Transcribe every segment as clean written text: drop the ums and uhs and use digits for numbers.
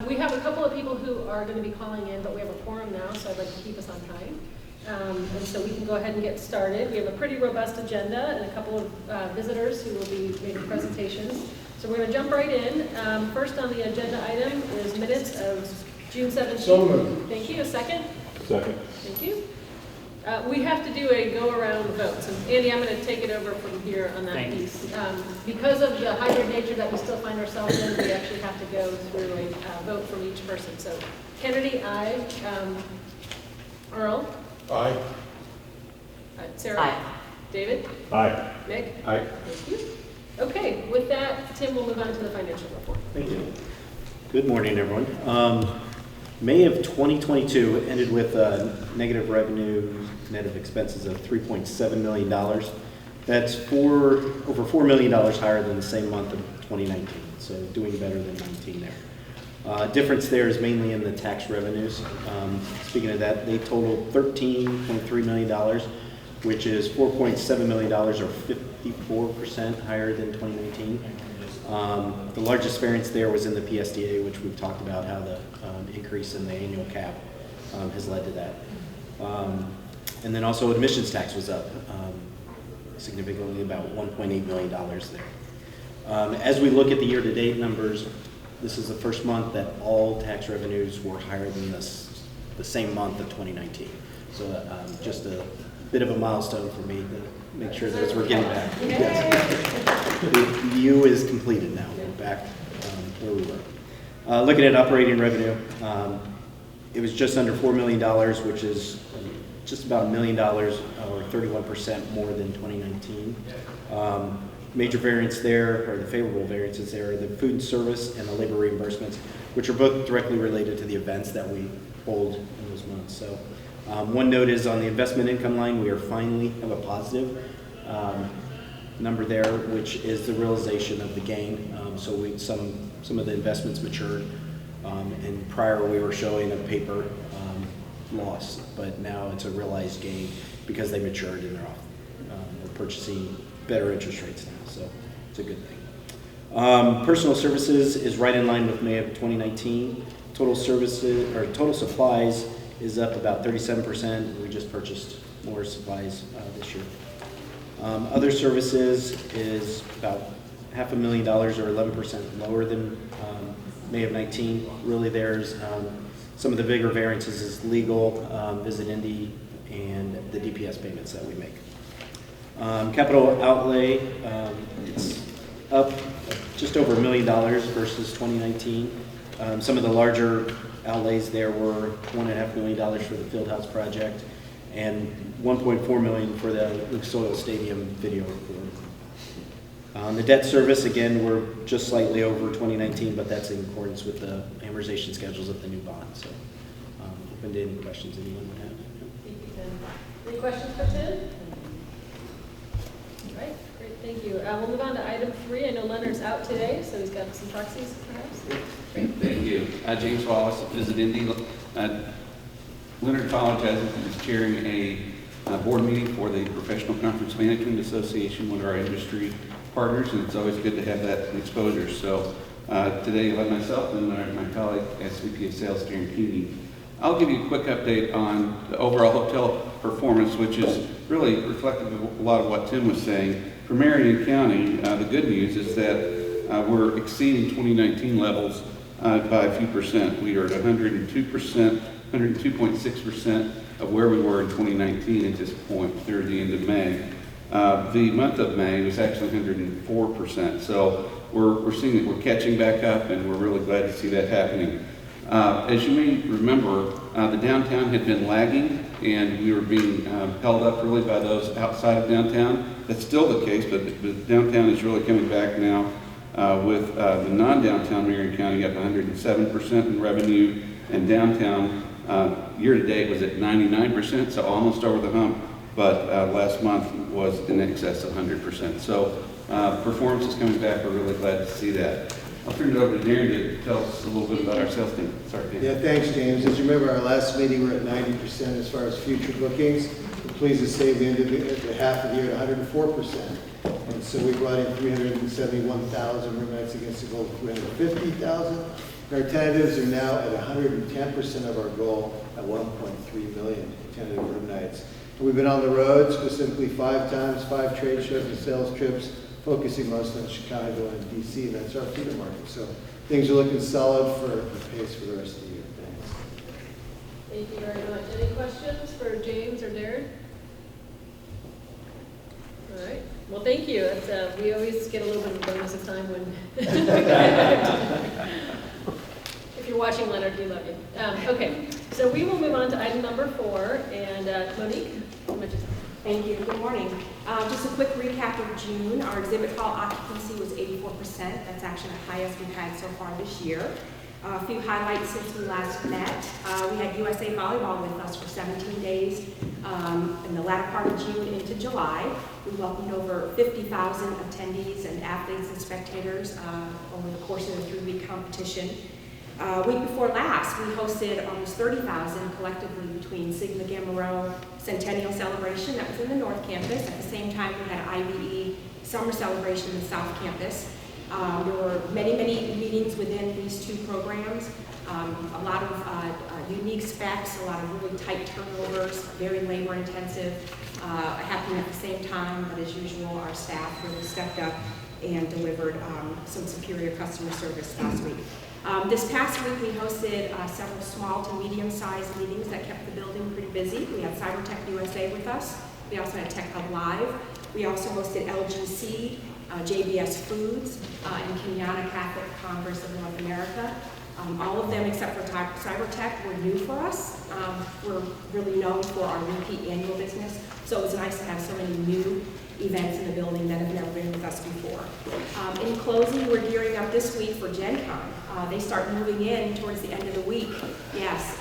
We have a couple of people who are going to be calling in, but we have a quorum now, so I'd like to keep us on time. And so we can go ahead and get started. We have a pretty robust agenda and a couple of visitors who will be making presentations. So we're going to jump right in. First on the agenda item is minutes of June 17th. So moved. Thank you. A second? Second. Thank you. We have to do a go-around vote. So Andy, I'm going to take it over from here on that piece. Because of the hybrid nature that we still find ourselves in, we actually have to go through a vote from each person. So Kennedy, aye. Earl? Aye. Sarah? Aye. David? Aye. Nick? Aye. Thank you. Okay, with that, Tim will move on to the financial report. Thank you. Good morning, everyone. May of 2022 ended with negative revenue net of expenses of $3.7 million. That's over $4 million higher than the same month of 2019, so doing better than 19 there. Difference there is mainly in the tax revenues. Speaking of that, they totaled $13.3 million, which is $4.7 million or 54% higher than 2019. The largest variance there was in the PSDA, which we've talked about how the increase in the annual cap has led to that. And then also admissions tax was up significantly, about $1.8 million there. As we look at the year-to-date numbers, this is the first month that all tax revenues were higher than the same month of 2019. So just a bit of a milestone for me to make sure that we're getting back. Yes. The U is completed now. We're back where we were. Looking at operating revenue, it was just under $4 million, which is just about $1 million or 31% more than 2019. Major variance there, or the favorable variances there, are the food and service and the labor reimbursements, which are both directly related to the events that we hold in those months. So one note is on the investment income line, we are finally have a positive number there, which is the realization of the gain. So some of the investments matured, and prior we were showing a paper loss, but now it's a realized gain because they matured and they're off. We're purchasing better interest rates now, so it's a good thing. Personal services is right in line with May of 2019. Total services or total supplies is up about 37%. We just purchased more supplies this year. Other services is about $500,000 or 11% lower than May of 19. Really, there's some of the bigger variances is legal, Visit Indy, and the DPS payments that we make. Capital outlay, it's up just over $1 million versus 2019. Some of the larger outlays there were $1.5 million for the Fieldhouse project and $1.4 million for the Luke Soil Stadium video record. The debt service, again, we're just slightly over 2019, but that's in accordance with the amortization schedules of the new bond. So open to any questions anyone would have. Thank you, Tim. Any questions for Tim? All right, great, thank you. We'll move on to item 3. I know Leonard's out today, so he's got some proxies, perhaps. Great, thank you. James Wallace, Visit Indy. Leonard apologizes that he's chairing a board meeting for the Professional Conference Management Association, one of our industry partners, and it's always good to have that exposure. So today, like myself and my colleague, SVP of Sales, Darren Keeney, I'll give you a quick update on the overall hotel performance, which is really reflective of a lot of what Tim was saying. For Marion County, the good news is that we're exceeding 2019 levels by a few percent. We are at 102%, 102.6% of where we were in 2019 at this point through the end of May. The month of May was actually 104%. So we're seeing that we're catching back up, and we're really glad to see that happening. As you may remember, the downtown had been lagging, and we were being held up really by those outside of downtown. That's still the case, but downtown is really coming back now with the non-downtown Marion County up 107% in revenue, and downtown year-to-date was at 99%, so almost over the hump, but last month was in excess of 100%. So performance is coming back. We're really glad to see that. I'll turn it over to Darren to tell us a little bit about our sales team. Sorry, Dan. Yeah, thanks, James. As you remember, our last meeting, we were at 90% as far as future bookings. We're pleased to say we ended the half of the year at 104%. And so we brought in 371,000 room nights against a goal of 350,000. Our tentatives are now at 110% of our goal at 1.3 million tentative room nights. And we've been on the road, specifically 5 times, 5 trade shows and sales trips, focusing mostly on Chicago and DC. That's our feeder market. So things are looking solid for the pace for the rest of the year. Thanks. Thank you very much. Any questions for James or Darren? All right. Well, thank you. That's, we always get a little bit of a bonus of time when. If you're watching, Leonard, we love you. Okay, so we will move on to item number 4, and Monique, how much is it? Thank you. Good morning. Just a quick recap of June. Our exhibit hall occupancy was 84%. That's actually the highest we've had so far this year. A few highlights since we last met. We had USA Volleyball with us for 17 days in the latter part of June into July. We welcomed over 50,000 attendees and athletes and spectators over the course of the 3-week competition. Week before last, we hosted almost 30,000 collectively between Sigma Gamma Rho Centennial Celebration, that was in the North Campus. At the same time, we had IBE Summer Celebration in the South Campus. There were many, many meetings within these 2 programs, a lot of unique specs, a lot of really tight turnovers, very labor intensive, happening at the same time, but as usual, our staff really stepped up and delivered some superior customer service last week. This past week, we hosted several small to medium-sized meetings that kept the building pretty busy. We had Cybertech USA with us. We also had Tech Hub Live. We also hosted LGC, JBS Foods, and Kenyatta Catholic Congress of North America. All of them, except for Cybertech, were new for us. We're really known for our repeat annual business, so it was nice to have so many new events in the building that have never been with us before. In closing, we're gearing up this week for Gen Con. They start moving in towards the end of the week. Yes,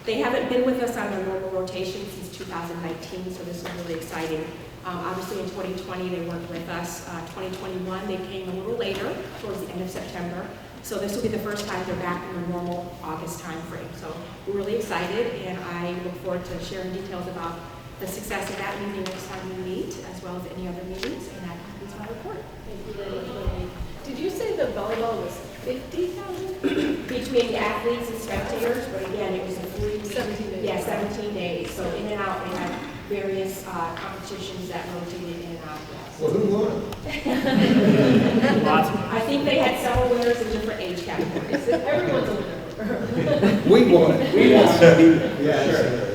they haven't been with us on their normal rotation since 2019, so this is really exciting. Obviously in 2020 they weren't with us. 2021 they came a little later, towards the end of September. So this will be the first time they're back in the normal August time frame. So we're really excited, and I look forward to sharing details about the success of that meeting next time we meet, as well as any other meetings, and that concludes my report. Thank you very much, Monique. Did you say the volleyball was 50,000? Between athletes and spectators, but again, it was a 17 days. Yeah, 17 days. So in and out, they had various competitions that rotated in and out. Well, who won? I think they had several winners in different age categories. Everyone's a winner. We won. We won. Yeah, sure.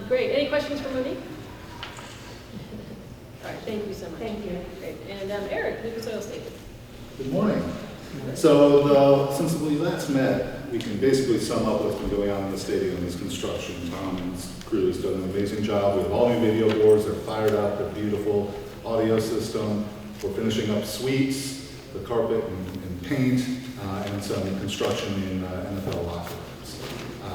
Great. Any questions for Monique? All right. Thank you so much. Thank you. Great. And Eric, Lucas Oil Stadium. Good morning. So since we last met, we can basically sum up what's been going on in the stadium. This construction, Tom and his crew has done an amazing job. We have all new video boards. They're fired up. They're beautiful. Audio system. We're finishing up suites, the carpet and paint, and some construction in NFL locker rooms.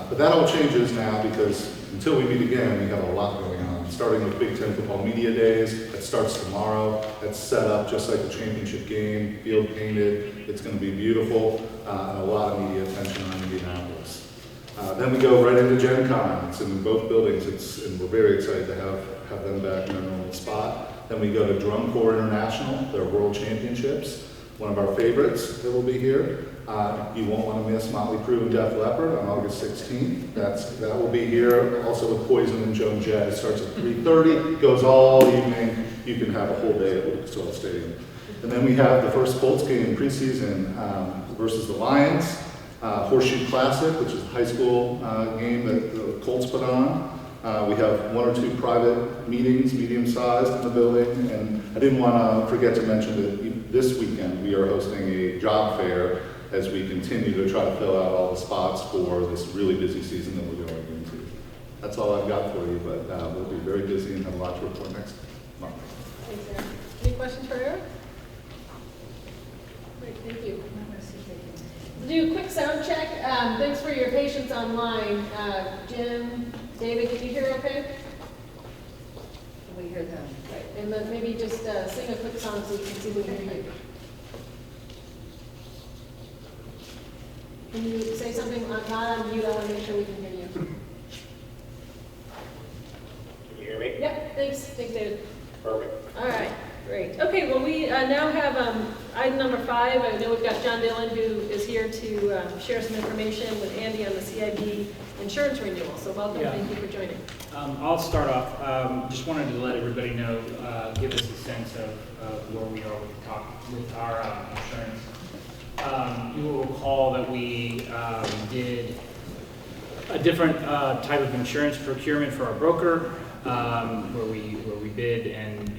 But that all changes now because until we meet again, we have a lot going on. Starting with Big Ten Football Media Days, that starts tomorrow. That's set up just like the championship game, field painted. It's going to be beautiful, and a lot of media attention on Indianapolis. Then we go right into Gen Con. It's in both buildings, and we're very excited to have them back in their normal spot. Then we go to Drum Corps International, their World Championships. One of our favorites that will be here. You won't want to miss Motley Crue and Def Leppard on August 16th. That will be here. Also with Poison and Joan Jett. It starts at 3:30, goes all evening. You can have a whole day at Lucas Oil Stadium. And then we have the first Colts game preseason versus the Lions. Horseshoe Classic, which is a high school game that the Colts put on. We have 1 or 2 private meetings, medium-sized, in the building. And I didn't want to forget to mention that this weekend we are hosting a job fair as we continue to try to fill out all the spots for this really busy season that we're going into. That's all I've got for you, but we'll be very busy and have a lot to report next month. Thanks, Eric. Any questions for Eric? Great, thank you. We'll do a quick sound check. Thanks for your patience online. Jim, David, can you hear okay? We hear them. Right, and then maybe just sing a quick song so you can see we can hear you. Can you say something not on mute? I want to make sure we can hear you. Can you hear me? Yep, thanks. Thanks, David. Perfect. All right, great. Okay, well, we now have Item number 5, I know we've got John Dillon, who is here to share some information with Andy on the CIB insurance renewal. So welcome, Yeah. thank you for joining. I'll start off. Just wanted to let everybody know, give us a sense of where we are with our insurance. You will recall that we did a different type of insurance procurement for our broker, where we bid and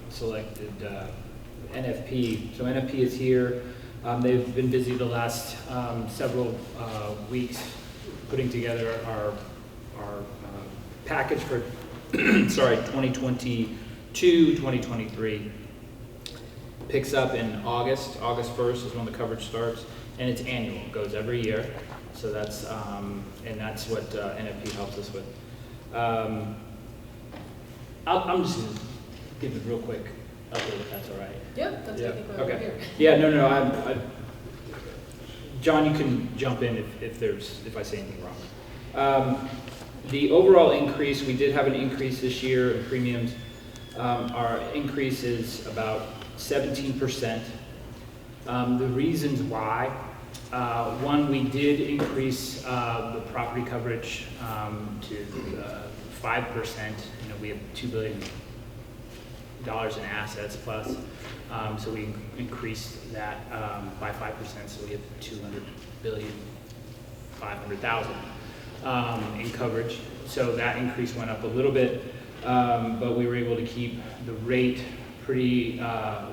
selected NFP. So NFP is here. They've been busy the last several weeks putting together our package for 2022, 2023. Picks up in August 1st is when the coverage starts, and it's annual, it goes every year. So that's and that's what NFP helps us with. I'm just gonna give a real quick update if that's all right. Yeah, that's Yeah, I think why we're okay. here. Yeah, no, John, you can jump in if I say anything wrong. The overall increase, we did have an increase this year in premiums. Our increase is about 17%. The reasons why, one, we did increase the property coverage to 5%. You know, we have $2 billion in assets plus, so we increased that by 5%. So we have $200,500,000 in coverage. So that increase went up a little bit, but we were able to keep the rate pretty at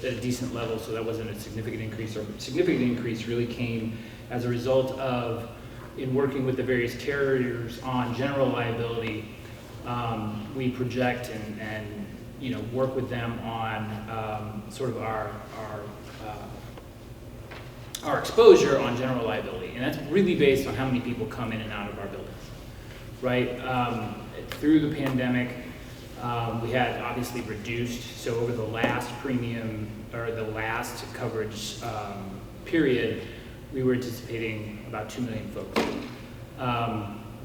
a decent level. So that wasn't a significant increase. Our significant increase really came as a result of, in working with the various carriers on general liability, we project and you know, work with them on sort of our exposure on general liability, and that's really based on how many people come in and out of our buildings, right? Through the pandemic, we had obviously reduced, so over the last premium, or the last coverage period, we were anticipating about 2 million folks.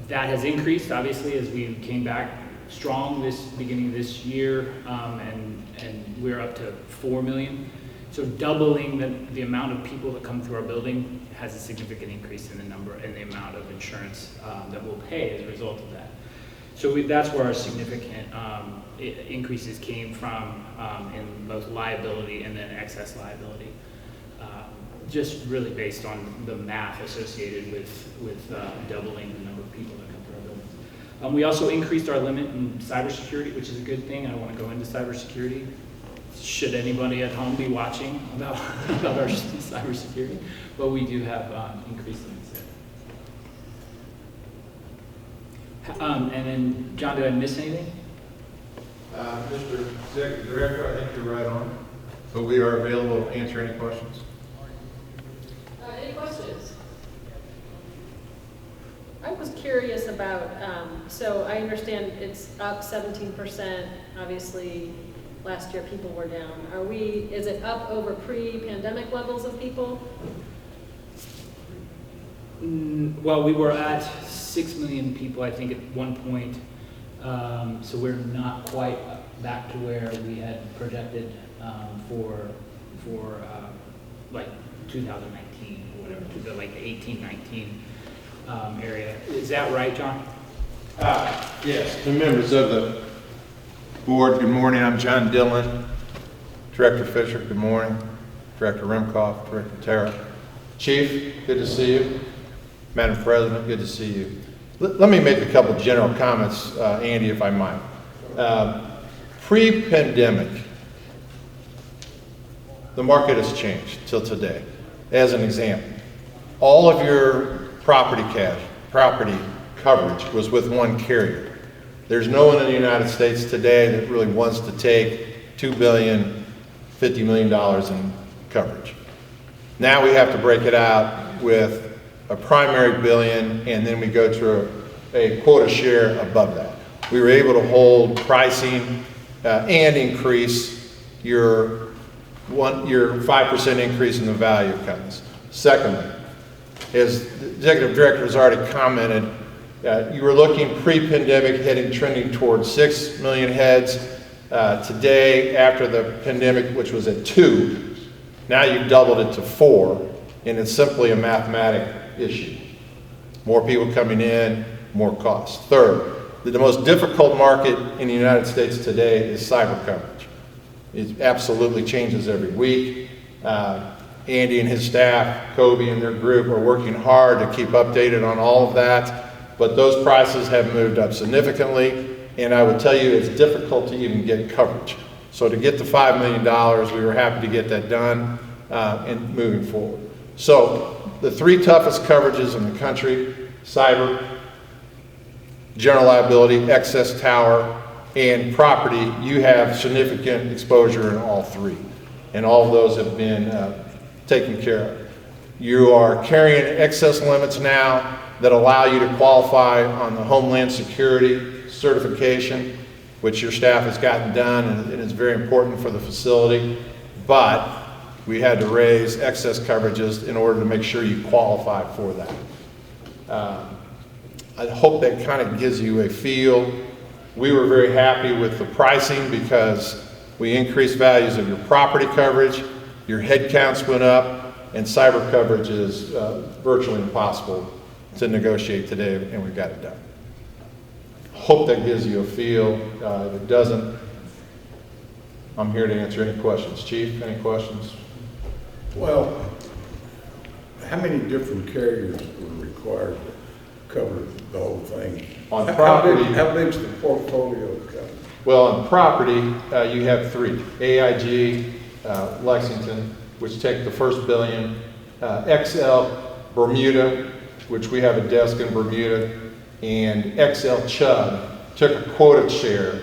That has increased, obviously, as we came back strong this beginning of this year, and we're up to 4 million. So doubling the amount of people that come through our building has a significant increase in the number and the amount of insurance that we'll pay as a result of that. So that's where our significant increases came from in both liability and then excess liability. Just really based on the math associated with doubling the number of people that come through our buildings. We also increased our limit in cybersecurity, which is a good thing. I don't want to go into cybersecurity. Should anybody at home be watching about our cybersecurity? But we do have increased limits there. And then, John, did I miss anything? Mr. Executive Director, I think you're right on. But we are available to answer any questions. Any questions? I was curious about, so I understand it's up 17%, obviously last year people were down. Is it up over pre-pandemic levels of people? Well, we were at 6 million people, I think, at one point. So we're not quite back to where we had projected for like 2019 or whatever, like the 18-19 area. Is that right, John? Yes. The members of the board, good morning. I'm John Dillon. Director Fisher, good morning. Director Remkoff, Director Terra. Chief, good to see you. Madam President, good to see you. Let me make a couple general comments, Andy, if I might. Pre-pandemic, the market has changed till today. As an example, all of your property coverage was with one carrier. There's no one in the United States today that really wants to take $2 billion, $50 million in coverage. Now we have to break it out with a primary billion, and then we go to a quota share above that. We were able to hold pricing and increase your 5% increase in the value of companies. Secondly, as the executive director has already commented, you were looking pre-pandemic trending towards 6 million heads. Today, after the pandemic, which was at 2, now you've doubled it to 4, and it's simply a mathematic issue. More people coming in, more costs. Third, the most difficult market in the United States today is cyber coverage. It absolutely changes every week. Andy and his staff, Kobe and their group are working hard to keep updated on all of that, but those prices have moved up significantly, and I would tell you it's difficult to even get coverage. So to get the $5 million, we were happy to get that done and moving forward. So the 3 toughest coverages in the country: cyber, general liability, excess tower, and property. You have significant exposure in all 3, and all of those have been taken care of. You are carrying excess limits now that allow you to qualify on the Homeland Security certification, which your staff has gotten done, and it is very important for the facility. But we had to raise excess coverages in order to make sure you qualify for that. I hope that kind of gives you a feel. We were very happy with the pricing because we increased values of your property coverage, your head counts went up, and cyber coverage is virtually impossible to negotiate today, and we got it done. Hope that gives you a feel. If it doesn't, I'm here to answer any questions. Chief, any questions? Well, how many different carriers were required to cover the whole thing? On property, How big's the portfolio cover? well, on property, you have 3. AIG, Lexington, which take the first $1 billion, XL Bermuda, which we have a desk in Bermuda, and XL Chubb took a quota share.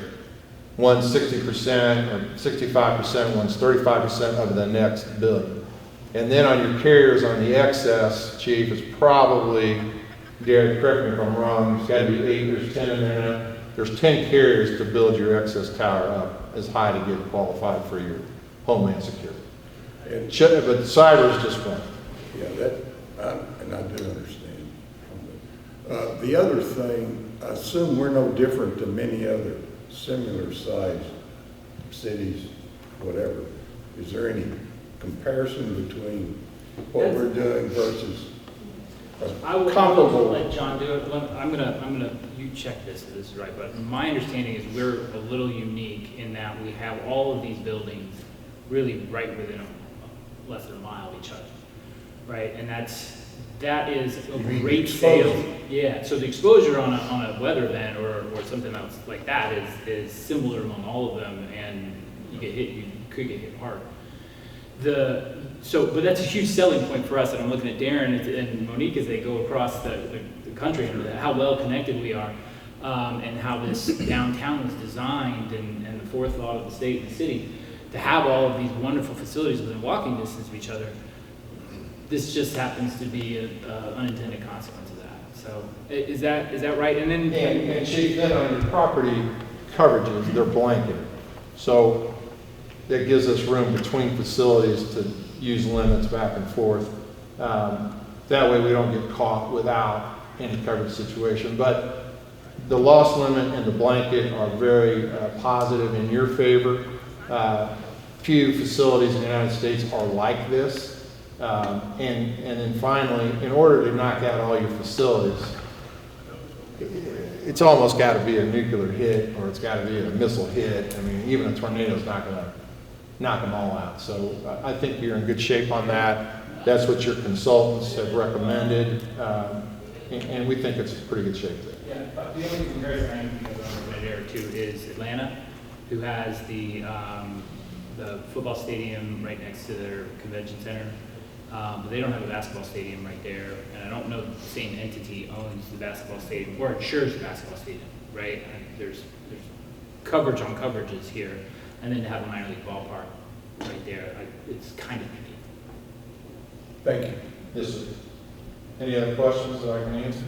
One's 60% or 65%, one's 35% of the next $1 billion. And then on your carriers on the excess, Chief, is probably, Derek, correct me if I'm wrong, it's got to be 8, there's 10 in there now. There's 10 carriers to build your excess tower up as high to get qualified for your Homeland Security. And But cyber is just one. yeah, and I do understand. The other thing, I assume we're no different than many other similar sized cities, whatever. Is there any comparison between what we're doing versus I will comparable? let John do it. You check this if this is right, but my understanding is we're a little unique in that we have all of these buildings really right within less than a mile of each other, right? And that is a great sale. Yeah, so the exposure on a weather event or something else like that is similar among all of them, and you could get hit hard. But that's a huge selling point for us, and I'm looking at Darren and Monique as they go across the country and how well connected we are, and how this downtown was designed and the forethought of the state and the city to have all of these wonderful facilities within walking distance of each other. This just happens to be an unintended consequence of that. So is that right? And then And Chief, then on your property coverages, they're blanketed. So that gives us room between facilities to use limits back and forth. That way we don't get caught without any coverage situation. But the loss limit and the blanket are very positive in your favor. Few facilities in the United States are like this. And then finally, in order to knock out all your facilities, it's almost got to be a nuclear hit or it's got to be a missile hit. I mean, even a tornado's not going to knock them all out. So I think you're in good shape on that. That's what your consultants have recommended, and we think it's pretty good shape there. Yeah, but the only comparison I can think of there too is Atlanta, who has the football stadium right next to their convention center. But they don't have a basketball stadium right there, and I don't know if the same entity owns the basketball stadium or insures the basketball stadium, right? And there's coverage on coverages here, and then to have a minor league ballpark right there, it's kind of unique. Thank you. Yes, sir. Any other questions that I can answer?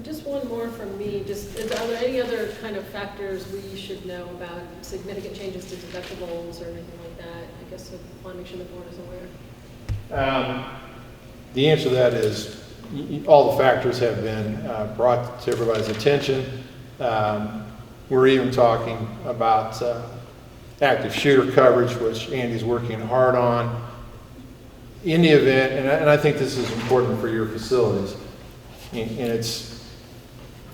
Just one more from me. Are there any other kind of factors we should know about significant changes to deductibles or anything like that? I guess I want to make sure the board is aware. The answer to that is all the factors have been brought to everybody's attention. We're even talking about active shooter coverage, which Andy's working hard on. In the event, and I think this is important for your facilities, and it's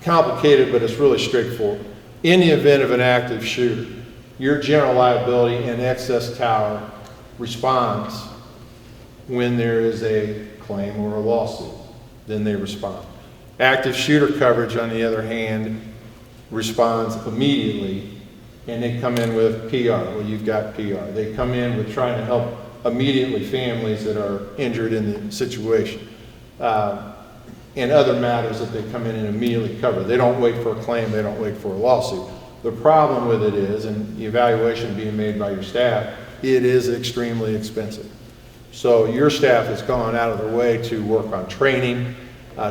complicated, but it's really straightforward. In the event of an active shooter, your general liability and excess tower responds when there is a claim or a lawsuit. Then they respond. Active shooter coverage, on the other hand, responds immediately, and they come in with PR. Well, you've got PR. They come in with trying to help immediately families that are injured in the situation, and other matters that they come in and immediately cover. They don't wait for a claim. They don't wait for a lawsuit. The problem with it is, and the evaluation being made by your staff, it is extremely expensive. So your staff has gone out of their way to work on training,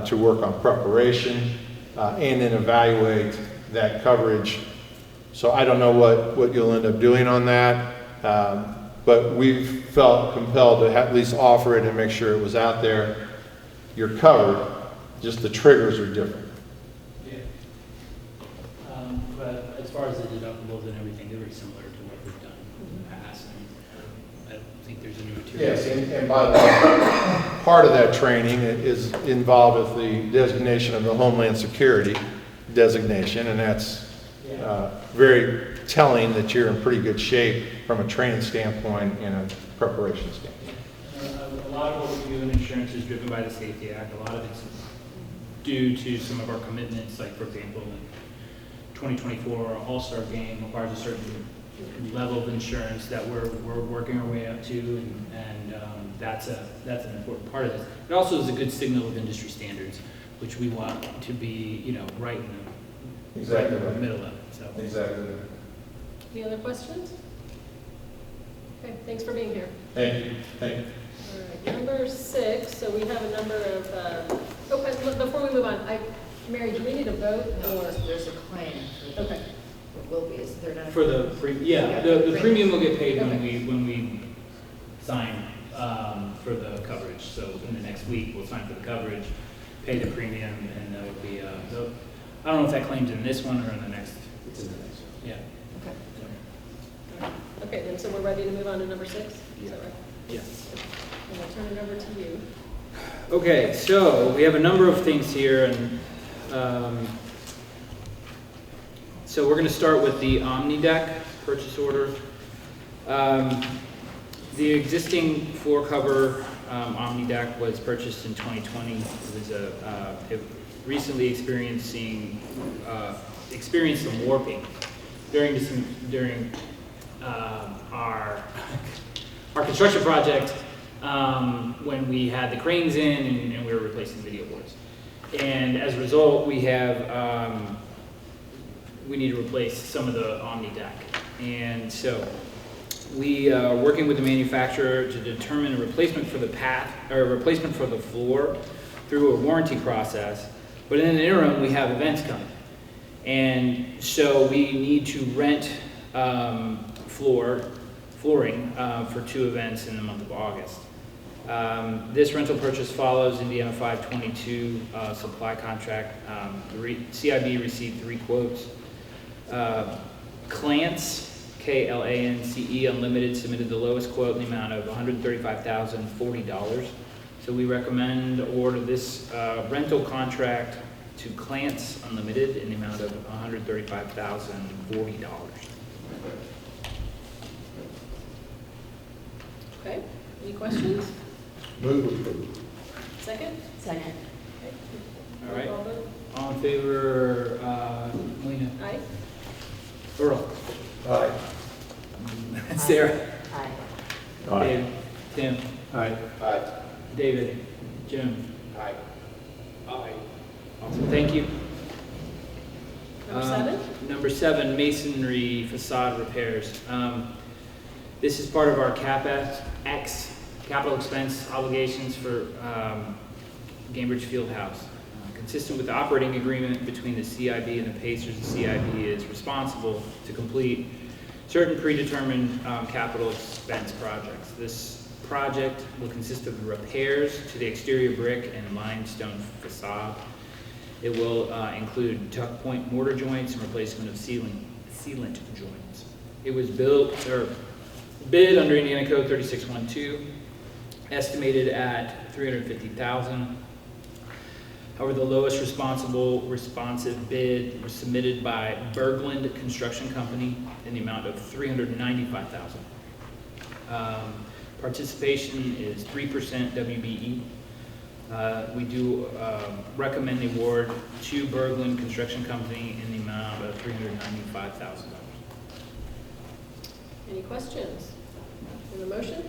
to work on preparation, and then evaluate that coverage. So I don't know what you'll end up doing on that, but we've felt compelled to at least offer it and make sure it was out there. You're covered, just the triggers are different. Yeah. But as far as the deductibles and everything, they're very similar to what we've done in the past. And I don't think there's any material. Yes, and by the way, part of that training is involved with the designation of the Homeland Security designation, and that's very telling that you're in pretty good shape from a training standpoint and a preparation standpoint. A lot of what we do in insurance is driven by the Safety Act. A lot of it's due to some of our commitments, like for example, the 2024 All-Star Game requires a certain level of insurance that we're working our way up to, and that's an important part of this. It also is a good signal of industry standards, which we want to be, right in the middle of it. So. Exactly. Any other questions? Okay, thanks for being here. Thank you. Thank you. All right, number 6, so we have a number of, before we move on, Mary, do we need a vote No, or? there's a claim. Okay. It will be, is there not? For the the premium will get paid when we sign for the coverage. So in the next week, we'll sign for the coverage, pay the premium, and that would be, I don't know if that claim's in this one or in the next. It's in the next one. Yeah. Okay. Okay, then so we're ready to move on to number 6? Is that right? Yes. And I'll turn it over to you. Okay, so we have a number of things here, and so we're going to start with the Omni Deck purchase order. The existing floor cover Omni Deck was purchased in 2020. It was it recently experienced some warping during our construction project when we had the cranes in and we were replacing video boards. And as a result, we need to replace some of the Omni Deck. And so we are working with the manufacturer to determine a replacement for the replacement for the floor through a warranty process. But in the interim, we have events coming. And so we need to rent flooring for 2 events in the month of August. This rental purchase follows Indiana 522 supply contract. CIB received 3 quotes. Klance, K-L-A-N-C-E Unlimited submitted the lowest quote in the amount of $135,040. So we recommend order this rental contract to Klance Unlimited in the amount of $135,040. Okay, any questions? Move approved. Second? Second. Okay. All right. Roll call vote. All in favor, Melina? Aye. Earl? Aye. Sarah? Aye. Dave? Tim? Aye. David? Jim? Aye. Awesome, thank you. Number 7? Number 7, masonry facade repairs. This is part of our CapEx, capital expense obligations for Cambridge Fieldhouse. Consistent with the operating agreement between the CIB and the Pacers, the CIB is responsible to complete certain predetermined capital expense projects. This project will consist of repairs to the exterior brick and limestone facade. It will include tuck point mortar joints and replacement of sealant joints. It was built, or bid under Indiana Code 3612, estimated at $350,000. However, the lowest responsive bid was submitted by Berglund Construction Company in the amount of $395,000. Participation is 3% WBE. We do recommend the award to Berglund Construction Company in the amount of $395,000. Any questions? In the motion?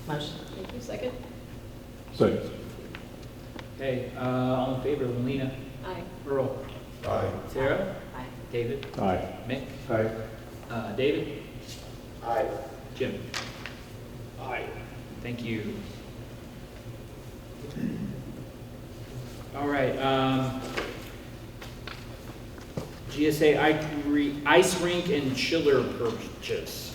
Motion. Thank you. Second? Second. Okay, all in favor, Melina, Aye. Earl, Aye. Sarah, Aye. David, Aye. Mick, Aye. David, Aye. Jim. Aye. Thank you. All right, GSA ice rink and chiller purchase.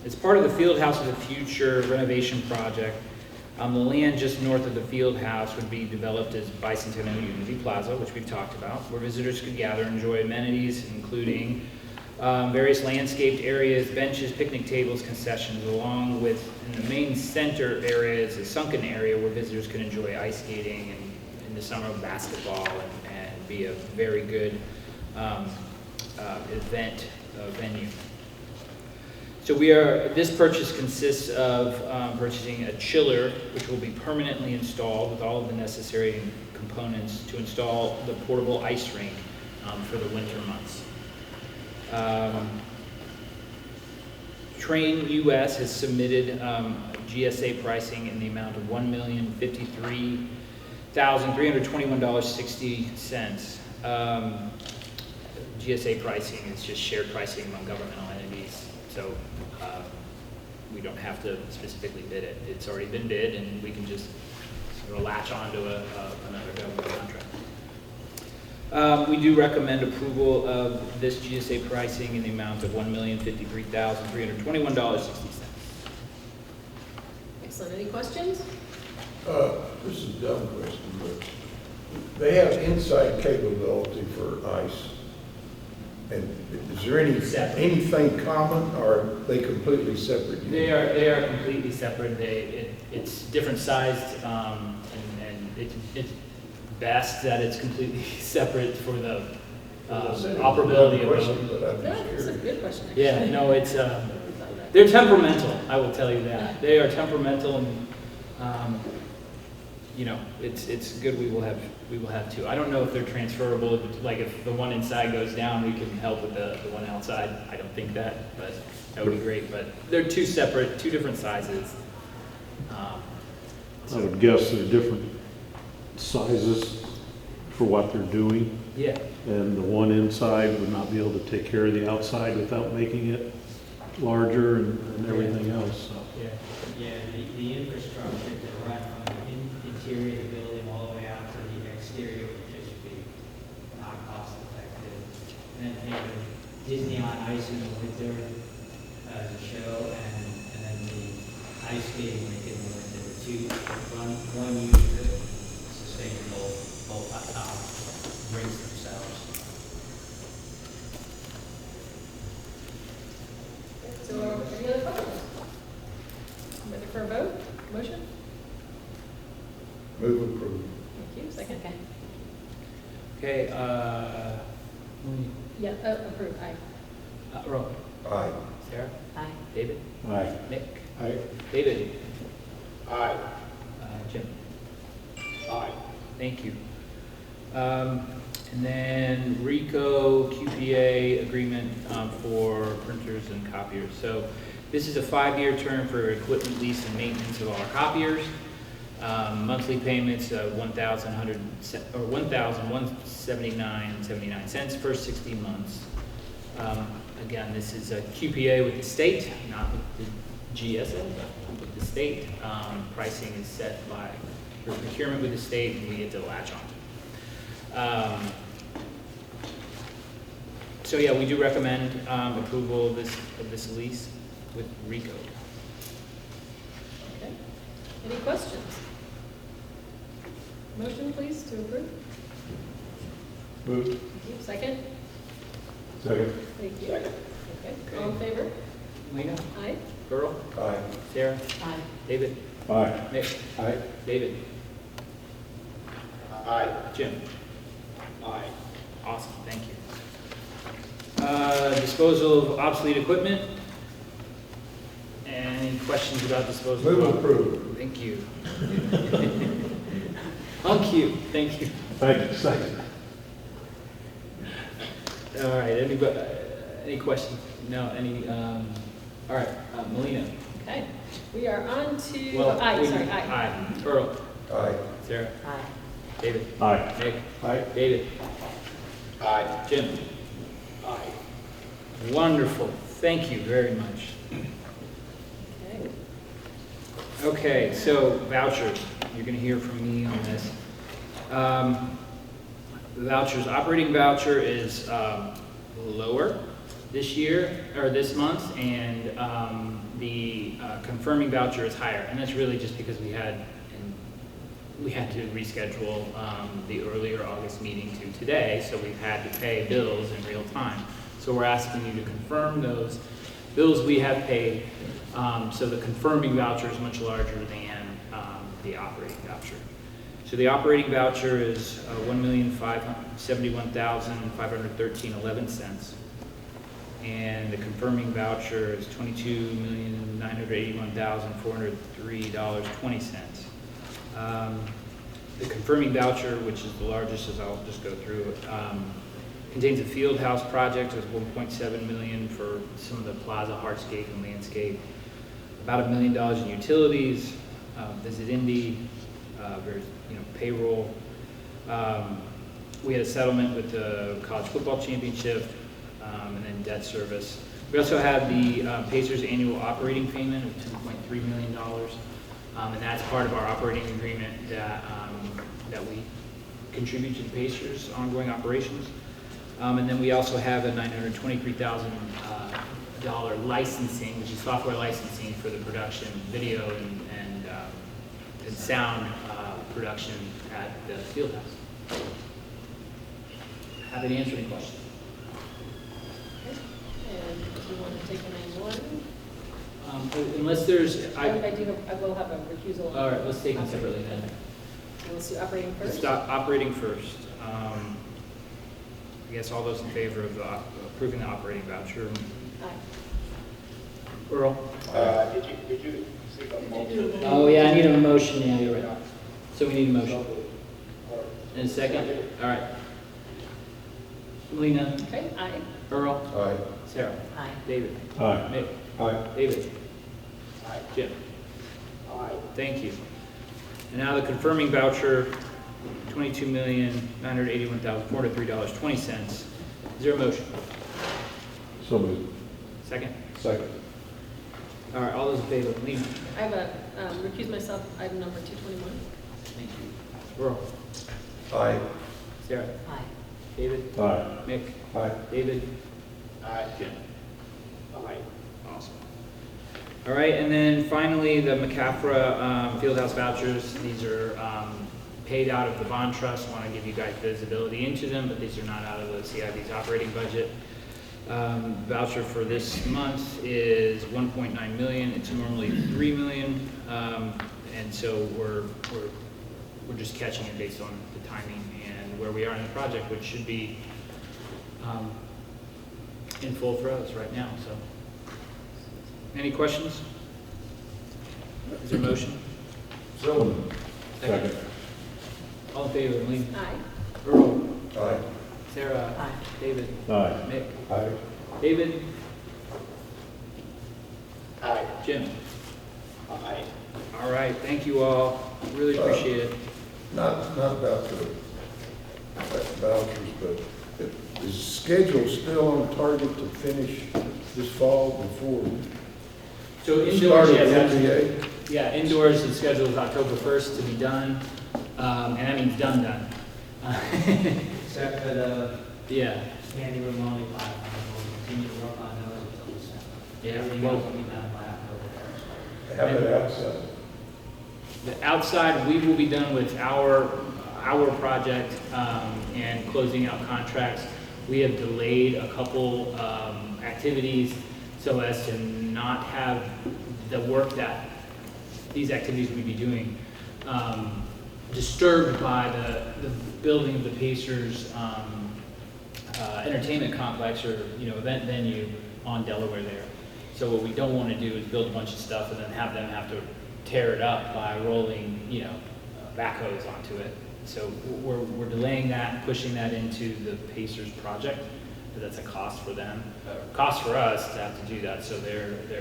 It's part of the Fieldhouse of the Future renovation project. The land just north of the Fieldhouse would be developed as Bicentennial Unity Plaza, which we've talked about, where visitors could gather and enjoy amenities, including various landscaped areas, benches, picnic tables, concessions, along with, in the main center area is a sunken area where visitors can enjoy ice skating and in the summer basketball and be a very good event venue. So this purchase consists of purchasing a chiller, which will be permanently installed with all of the necessary components to install the portable ice rink for the winter months. Train US has submitted GSA pricing in the amount of $1,053,321.60. GSA pricing is just shared pricing among governmental entities, so we don't have to specifically bid it. It's already been bid, and we can just sort of latch onto another government contract. We do recommend approval of this GSA pricing in the amount of $1,053,321.60. Excellent. Any questions? This is a dumb question, but they have inside capability for ice. And is there anything common, or are they completely separate units? They are completely separate. It's different sized, and it's best that it's completely separate for the operability of both. That's a good question. Actually. Yeah, no, it's they're temperamental. I will tell you that they are temperamental, and you know, it's good. We will have two. I don't know if they're transferable. Like if the one inside goes down, we can help with the one outside. I don't think that, but that would be great. But they're two different sizes. I would guess they're different sizes for what they're doing. Yeah. And the one inside would not be able to take care of the outside without making it larger and everything else. So. Yeah, the infrastructure to run from the interior of the building all the way out to the exterior would just be not cost effective. And then think of Disney on Ice in the winter as a show, and then the ice skating rink in the winter. The two run one user sustainable both rinks themselves. So any other questions? Ready for a vote? Motion? Move approval. Thank you. Second? Okay. Yeah, approved. Aye. Roll. Aye. Sarah. Aye. David. Aye. Nick. Aye. David. Aye. Jim. Aye. Thank you. And then RICO QPA agreement for printers and copiers. So this is a 5-year term for equipment lease and maintenance of all our copiers. Monthly payments of $1,179.79 for 16 months. Again, this is a QPA with the state, not with the GSA, but with the state. Pricing is set by procurement with the state, and we get to latch on. So yeah, we do recommend approval of this lease with RICO. Okay. Any questions? Motion, please, to approve. Move. Thank you. Second? Second. Thank you. Okay, all in favor? Lena? Aye. Earl? Aye. Sarah? Aye. David? Aye. Nick? Aye. David? Aye. Jim? Aye. Awesome, thank you. Disposal of obsolete equipment. Any questions about disposal? Move approve. Thank you. On cue, thank you. Thank you. Second. All right, any questions? No, all right, Melina. Okay, we are on to, Well, aye, wait, sorry, aye. Aye. Earl. Aye. Sarah. Aye. David. Aye. Nick. Aye. David. Aye. Jim. Aye. Wonderful, thank you very much. Okay. Okay, so vouchers, you're gonna hear from me on this. Vouchers, operating voucher is lower this year, or this month, and the confirming voucher is higher. And that's really just because we had to reschedule the earlier August meeting to today, so we've had to pay bills in real time. So we're asking you to confirm those bills we have paid. So the confirming voucher is much larger than the operating voucher. So the operating voucher is $1,571,513.11. And the confirming voucher is $22,981,403.20. The confirming voucher, which is the largest, as I'll just go through, contains a Fieldhouse project with $1.7 million for some of the Plaza hardscape and landscape, about $1 million in utilities, Visit Indy, payroll. We had a settlement with the college football championship, and then debt service. We also had the Pacers annual operating payment of $2.3 million, and that's part of our operating agreement that we contribute to the Pacers' ongoing operations. And then we also have a $923,000 licensing, which is software licensing for the production, video and sound production at the Fieldhouse. Happy to answer any questions. And do you want to take a 9-1? Unless there's, I will have a recusal. all right, let's take them separately then. Let's do operating first. Let's stop operating first. I guess all those in favor of approving the operating voucher. Aye. Earl? Did you seek a motion? Oh, yeah, I need a motion, yeah, you're right. So we need a motion. And a second? All right. Lena? Okay, aye. Earl? Aye. Sarah? Aye. David? Aye. Nick? Aye. David? Aye. Jim? Aye. Thank you. And now the confirming voucher, $22,981,403.20. Is there a motion? So moved. Second? Second. All right, all those in favor, Lena? I have a recuse myself, item number 221. Thank you. Earl? Aye. Sarah? Aye. David? Aye. Nick? Aye. David? Aye. Jim? Aye. Awesome. All right, and then finally, the Macapra Fieldhouse vouchers. These are paid out of the bond trust. Want to give you guys visibility into them, but these are not out of the CIB's operating budget. Voucher for this month is 1.9 million. It's normally 3 million, and so we're just catching it based on the timing and where we are in the project, which should be in full throes right now. So, any questions? Is there a motion? So moved. Second. All in favor, Lee? Aye. Earl? Aye. Sarah? Aye. David? Aye. Nick? Aye. David? Aye. Jim? Aye. All right, thank you all. Really appreciate it. Not about the vouchers, but is the schedule still on target to finish this fall before? So the indoors, start of yes, the absolutely. NBA? Yeah, indoors, the schedule is October 1st to be done, and that means done. Except for the Yeah, standing room only platform, we'll continue to work on those until December. Yeah, Everything well- else will be done by October 1st. Have it outside. the outside, we will be done with our project and closing out contracts. We have delayed a couple activities so as to not have the work that these activities we'd be doing disturbed by the building of the Pacers entertainment complex or, event venue on Delaware there. So what we don't want to do is build a bunch of stuff and then have them have to tear it up by rolling, backhoes onto it. So we're delaying that, pushing that into the Pacers project, but that's a cost for them, cost for us to have to do that. So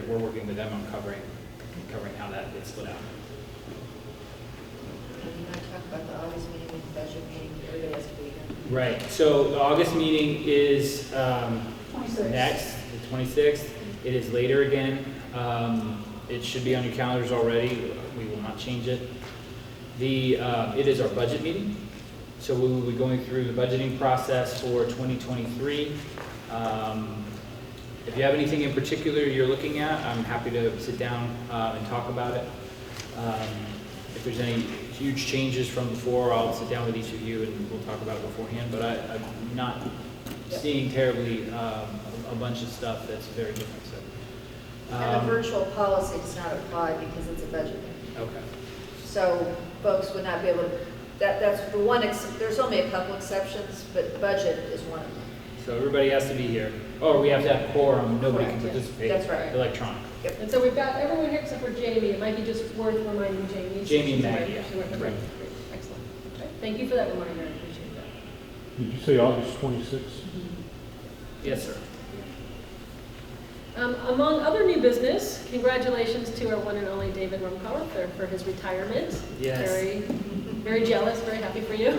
we're working with them on covering how that gets split out. You might talk about the August meeting and the budget meeting, everybody has to be here. Right, so the August meeting is next, the 26th. It is later again. It should be on your calendars already. We will not change it. It is our budget meeting. So we will be going through the budgeting process for 2023. If you have anything in particular you're looking at, I'm happy to sit down and talk about it. If there's any huge changes from before, I'll sit down with each of you and we'll talk about it beforehand. But I'm not seeing terribly a bunch of stuff that's very different. So, And the virtual policy does not apply because it's a budget. okay. So folks would not be able to, that's the one, there's only a couple exceptions, but budget is one of them. So everybody has to be here. Or we have to have quorum. Nobody can Correct, yes. participate. That's right. Electronic. And so we've got everyone here except for Jamie. It might be just worth reminding Jamie. Jamie and She's Maggie, right. yeah. She's right. Right. Great. Excellent. Okay. Thank you for that reminder. I appreciate that. Did you say August 26th? Yes, sir. Among other new business, congratulations to our one and only David Rumkawer for his retirement. Yes. Very, very jealous, very happy for you.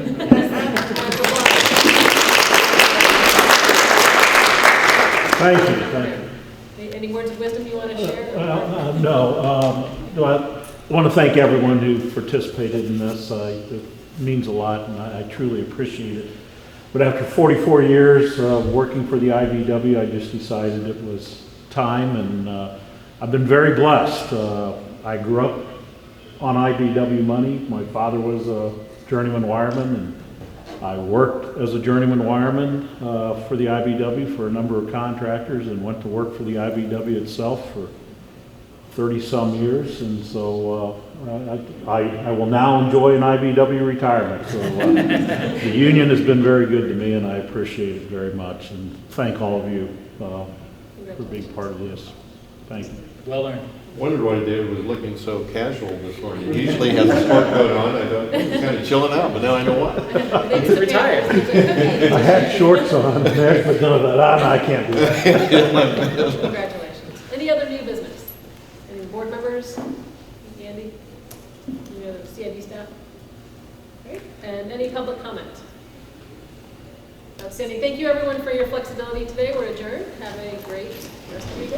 Thank you. Any words of wisdom you want to share? No. I want to thank everyone who participated in this. It means a lot, and I truly appreciate it. But after 44 years working for the IBW, I just decided it was time, and I've been very blessed. I grew up on IBW money. My father was a journeyman wireman, and I worked as a journeyman wireman for the IBW for a number of contractors and went to work for the IBW itself for 30-some years. And so I will now enjoy an IBW retirement. So the union has been very good to me, and I appreciate it very much. And thank all of you for being part of this. Thank you. Well earned. Wondered why David was looking so casual this morning. He usually has a sport coat on. I thought he was kind of chilling out, but now I know why. He's retired. I had shorts on, but none of that. I can't do that. Congratulations. Any other new business? Any board members? Andy? Any other CIB staff? Great. And any public comment? Outstanding. Thank you everyone for your flexibility today. We're adjourned. Have a great rest of your day.